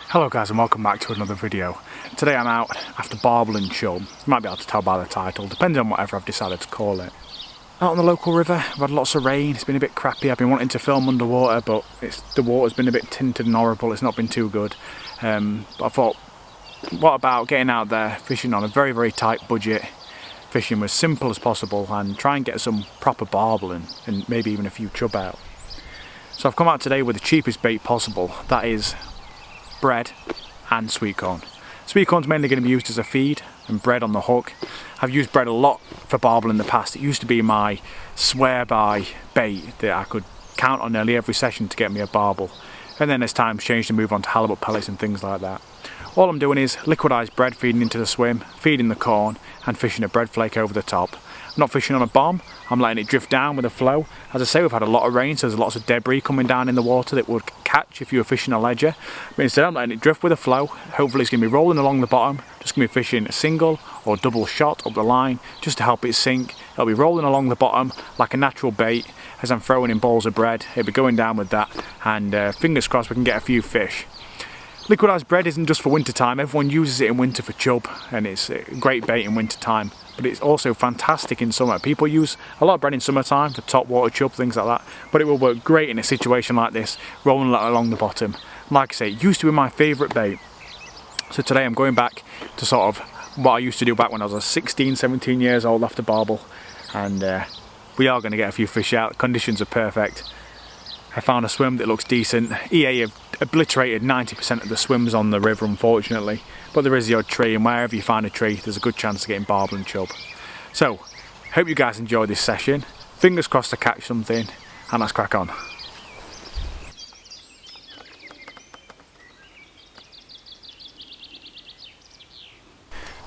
Hello guys and welcome back to another video. Today I'm out after barbel and chub. You might be able to tell by the title, depending on whatever I've decided to call it. Out on the local river, I've had lots of rain, it's been a bit crappy. I've been wanting to film underwater, but the water's been a bit tinted and horrible, it's not been too good. But I thought, what about getting out there, fishing on a very, very tight budget, fishing as simple as possible and try and get some proper barbel and maybe even a few chub out. So I've come out today with the cheapest bait possible, that is bread and sweet corn. Sweet corn's mainly going to be used as a feed and bread on the hook. I've used bread a lot for barbel in the past. It used to be my swear by bait that I could count on nearly every session to get me a barbel. And then as time's changed to move on to halibut pellets and things like that. All I'm doing is liquidised bread feeding into the swim, feeding the corn and fishing a bread flake over the top. I'm not fishing on a bomb, I'm letting it drift down with the flow. As I say, we've had a lot of rain, so there's lots of debris coming down in the water that would catch if you were fishing a ledger. But instead I'm letting it drift with the flow. Hopefully it's going to be rolling along the bottom, just going to be fishing a single or double shot up the line just to help it sink. It'll be rolling along the bottom like a natural bait as I'm throwing in balls of bread. It'll be going down with that and fingers crossed we can get a few fish. Liquidised bread isn't just for winter time, everyone uses it in winter for chub and it's a great bait in winter time, but it's also fantastic in summer. People use a lot of bread in summertime for top water chub, things like that, but it will work great in a situation like this, rolling along the bottom. Like I say, it used to be my favourite bait, so today I'm going back to sort of what I used to do back when I was 16, 17 years old after barbel, and we are going to get a few fish out. Conditions are perfect. I found a swim that looks decent. EA have obliterated 90% of the swims on the river, unfortunately, but there is the odd tree, and wherever you find a tree there's a good chance of getting barbel and chub. So hope you guys enjoyed this session, fingers crossed to catch something, and let's crack on.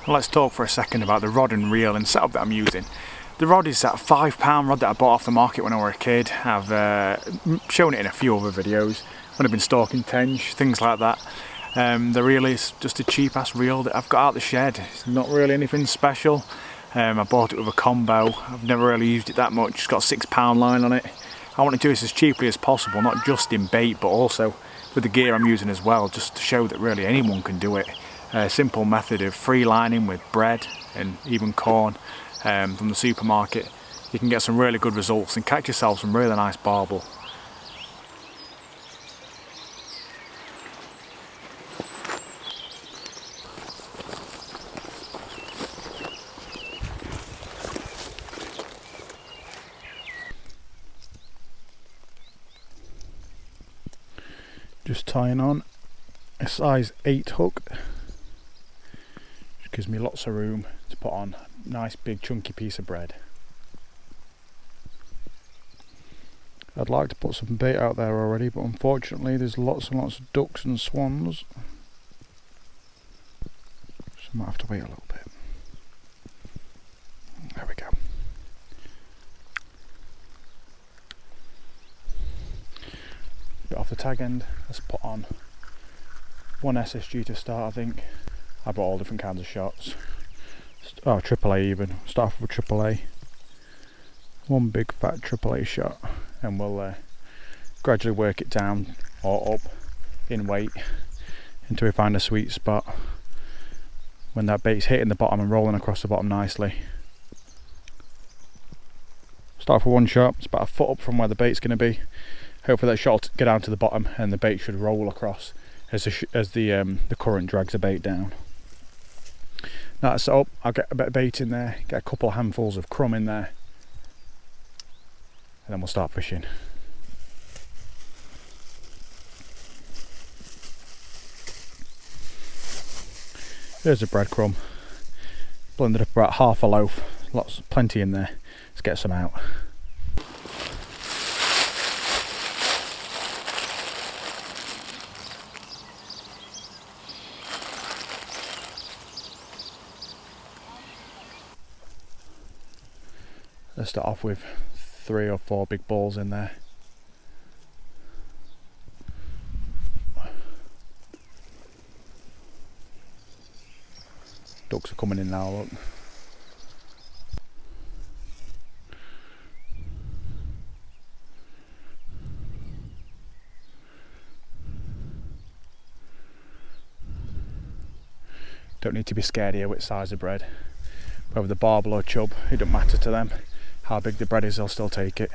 Well, let's talk for a second about the rod and reel and setup that I'm using. The rod is that £5 rod that I bought off the market when I was a kid. I've shown it in a few other videos when I've been stalking tench, things like that. The reel is just a cheap ass reel that I've got out the shed. It's not really anything special. I bought it with a combo. I've never really used it that much. It's got a £6 line on it. I want to do this as cheaply as possible, not just in bait but also with the gear I'm using as well, just to show that really anyone can do it. A simple method of free lining with bread and even corn from the supermarket. You can get some really good results and catch yourself some really nice barbel. Just tying on a size 8 hook, which gives me lots of room to put on a nice big chunky piece of bread. I'd like to put some bait out there already, but unfortunately there's lots and lots of ducks and swans, so I might have to wait a little bit. There we go. Bit off the tag end, let's put on one SSG to start. I think I bought all different kinds of shots. Oh, AAA even. Start off with AAA. One big fat AAA shot, and we'll gradually work it down or up in weight until we find a sweet spot when that bait's hitting the bottom and rolling across the bottom nicely. Start off with one shot. It's about a foot up from where the bait's going to be. Hopefully that shot will get down to the bottom and the bait should roll across as the current drags the bait down. Now that's up, I'll get a bit of bait in there, get a couple of handfuls of crumb in there, and then we'll start fishing. There's a breadcrumb, blended up about half a loaf, plenty in there. Let's get some out. Let's start off with 3 or 4 big balls in there. Ducks are coming in now, look. Don't need to be scared here which size of bread. Whether the barbel or chub, it doesn't matter to them. How big the bread is, they'll still take it.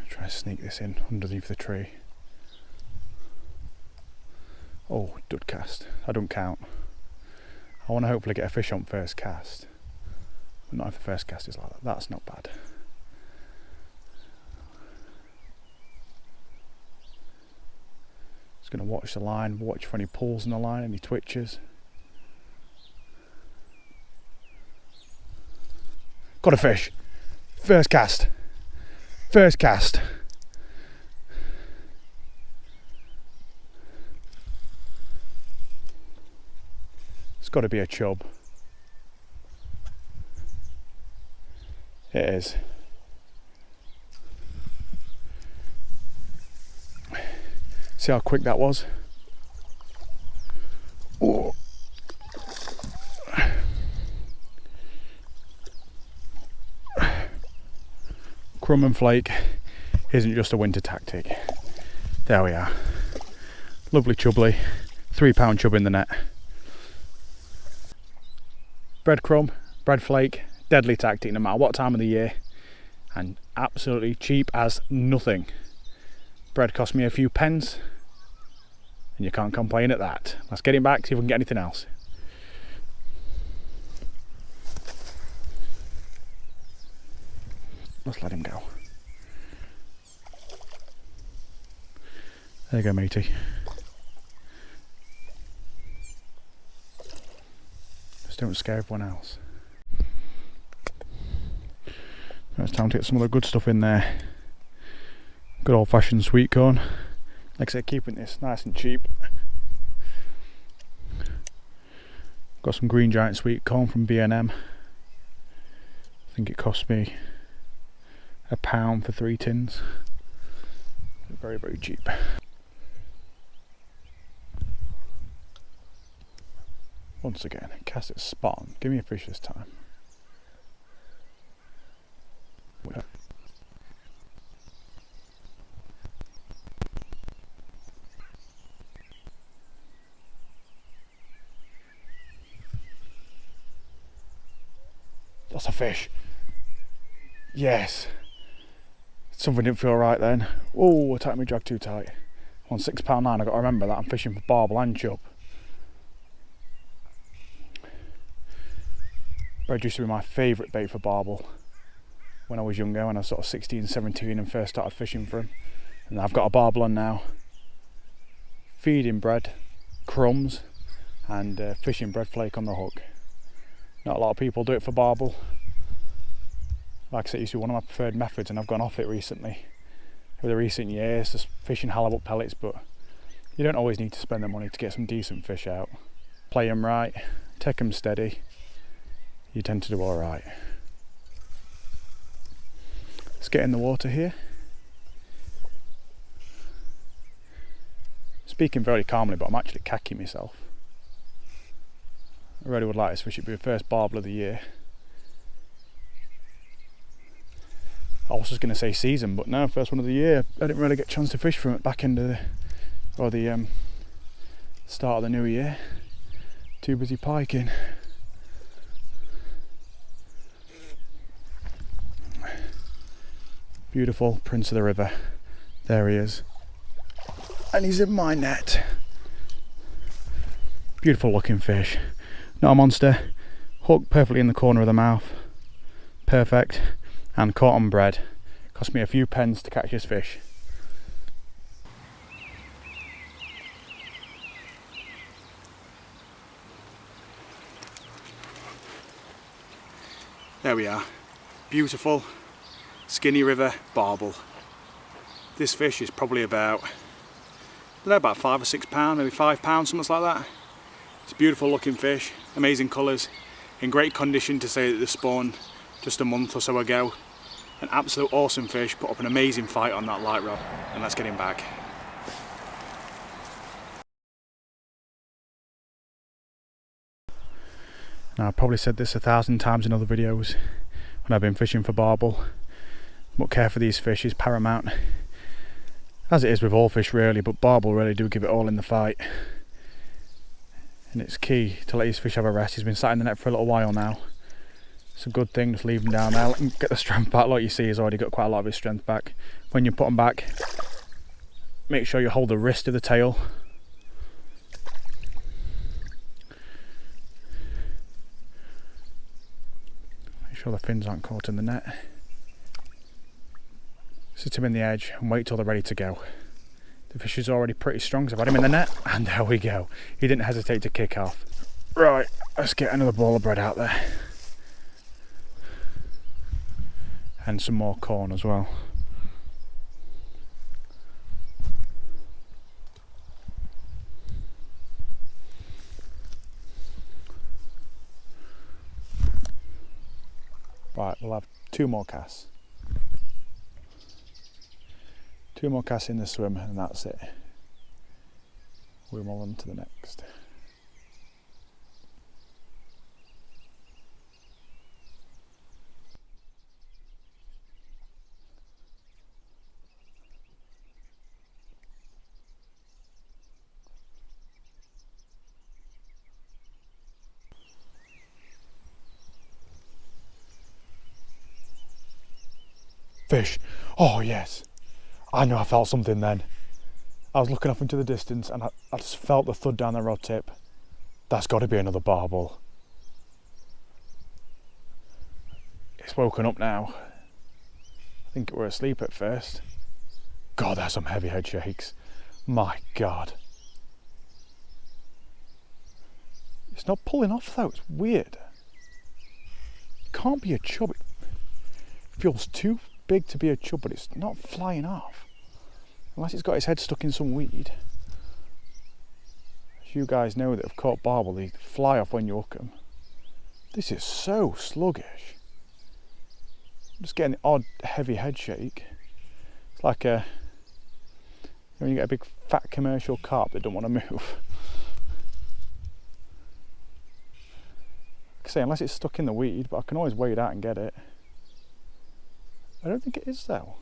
Try to sneak this in underneath the tree. Oh, dud cast. I don't count. I want to hopefully get a fish on first cast. But not if the first cast is like that. That's not bad. Just going to watch the line, watch for any pulls in the line, any twitches. Got a fish. First cast. First cast. It's got to be a chub. It is. See how quick that was? Oh. Crumb and flake isn't just a winter tactic. There we are. Lovely chubbly, £3 chub in the net. Breadcrumb, bread flake, deadly tactic no matter what time of the year, and absolutely cheap as nothing. Bread cost me a few pence, and you can't complain at that. Let's get him back, see if we can get anything else. Let's let him go. There you go, matey. Just don't scare everyone else. Now it's time to get some of the good stuff in there. Good old fashioned sweet corn. Like I said, keeping this nice and cheap. Got some green giant sweet corn from B&M. I think it cost me £1 for 3 tins. Very, very cheap. Once again, cast it spot on. Give me a fish this time. That's a fish. Yes. Something didn't feel right then. Oh, I tightened my drag too tight. On £6.9, I've got to remember that I'm fishing for barbel and chub. Bread used to be my favourite bait for barbel when I was younger, when I was sort of 16, 17 and first started fishing for them. And I've got a barbel on now. Feeding bread, crumbs and fishing bread flake on the hook. Not a lot of people do it for barbel. Like I said, it used to be one of my preferred methods, and I've gone off it recently. Over the recent years, just fishing halibut pellets, but you don't always need to spend the money to get some decent fish out. Play them right, take them steady, you tend to do alright. Let's get in the water here. Speaking very calmly, but I'm actually cacking myself. I really would like this fish to be the first barbel of the year. I was just going to say season, but no, first one of the year. I didn't really get a chance to fish from it back into the start of the new year. Too busy piking. Beautiful Prince of the River. There he is. And he's in my net. Beautiful looking fish. Not a monster. Hooked perfectly in the corner of the mouth. Perfect. And caught on bread. Cost me a few pence to catch this fish. There we are. Beautiful, skinny river barbel. This fish is probably about, I don't know, about £5 or £6, maybe £5, something like that. It's a beautiful looking fish, amazing colours, in great condition to say that they spawned just a month or so ago. An absolute awesome fish, put up an amazing fight on that light rod, and let's get him back. Now, I've probably said this 1,000 times in other videos when I've been fishing for barbel. But care for these fish is paramount, as it is with all fish really, but barbel really do give it all in the fight. And it's key to let these fish have a rest. He's been sat in the net for a little while now. It's a good thing, just leave him down there, let him get the strength back. Like you see, he's already got quite a lot of his strength back. When you put him back, make sure you hold the wrist of the tail. Make sure the fins aren't caught in the net. Sit him in the edge and wait till they're ready to go. The fish is already pretty strong, so I've had him in the net, and there we go. He didn't hesitate to kick off. Right, let's get another ball of bread out there. And some more corn as well. Right, we'll have 2 more casts. 2 more casts in the swim and that's it. We'll move on to the next. Fish. Oh yes. I know I felt something then. I was looking off into the distance and I just felt the thud down the rod tip. That's got to be another barbel. It's woken up now. I think it were asleep at first. God, there's some heavy head shakes. My God. It's not pulling off though, it's weird. It can't be a chub. It feels too big to be a chub, but it's not flying off. Unless it's got its head stuck in some weed. As you guys know that have caught barbel, they fly off when you hook them. This is so sluggish. I'm just getting an odd heavy head shake. It's like when you get a big fat commercial carp that don't want to move. Like I say, unless it's stuck in the weed, but I can always wade out and get it. I don't think it is though.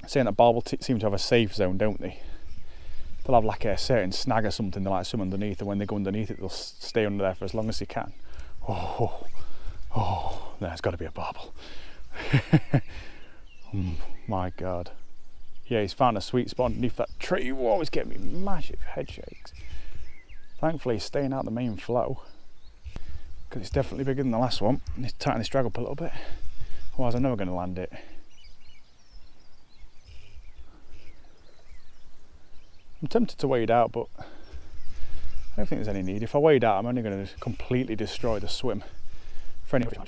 Saying that barbel seem to have a safe zone, don't they? They'll have like a certain snag or something, they like some underneath, and when they go underneath it, they'll stay under there for as long as they can. Oh, there's got to be a barbel. Oh my God. Yeah, he's found a sweet spot underneath that tree. Whoa, it's getting me massive head shakes. Thankfully, he's staying out the main flow, because it's definitely bigger than the last one. He's tightening his drag up a little bit, otherwise I'm never going to land it. I'm tempted to wade out, but I don't think there's any need. If I wade out, I'm only going to completely destroy the swim for any. Probably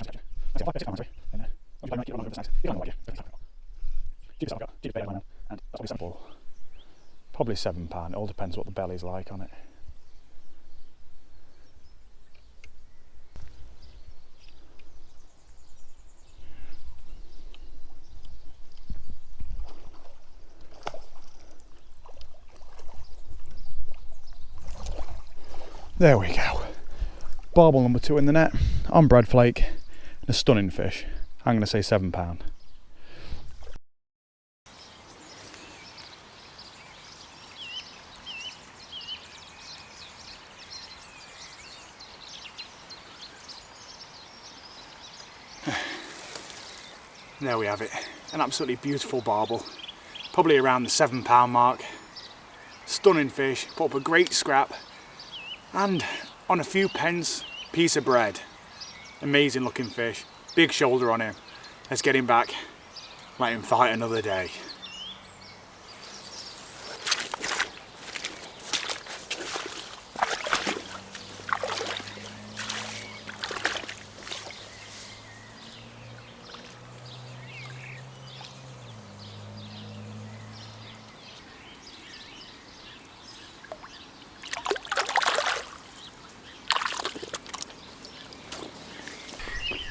£7. It all depends what the belly's like on it. There we go. Barbel number 2 in the net, on bread flake, and a stunning fish. I'm going to say £7. There we have it. An absolutely beautiful barbel. Probably around the £7 mark. Stunning fish, put up a great scrap. And on a few pence, piece of bread. Amazing looking fish, big shoulder on him. Let's get him back, let him fight another day.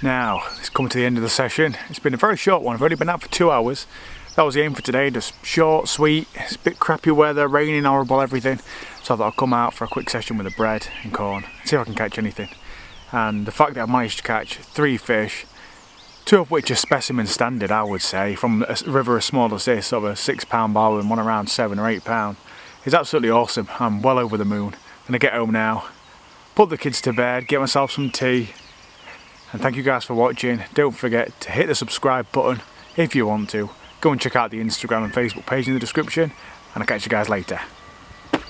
Now, it's come to the end of the session. It's been a very short one. I've only been out for 2 hours. That was the aim for today, just short, sweet. It's a bit crappy weather, raining, horrible, everything. So I thought I'd come out for a quick session with the bread and corn, see if I can catch anything. And the fact that I managed to catch 3 fish 2 of which are specimen standard, I would say, from a river as small as this, sort of a £6 barbel and one around £7 or £8. It's absolutely awesome. I'm well over the moon. I'm gonna get home now, put the kids to bed, get myself some tea, and thank you guys for watching. Don't forget to hit the subscribe button if you want to. Go and check out the Instagram and Facebook page in the description, and I'll catch you guys later.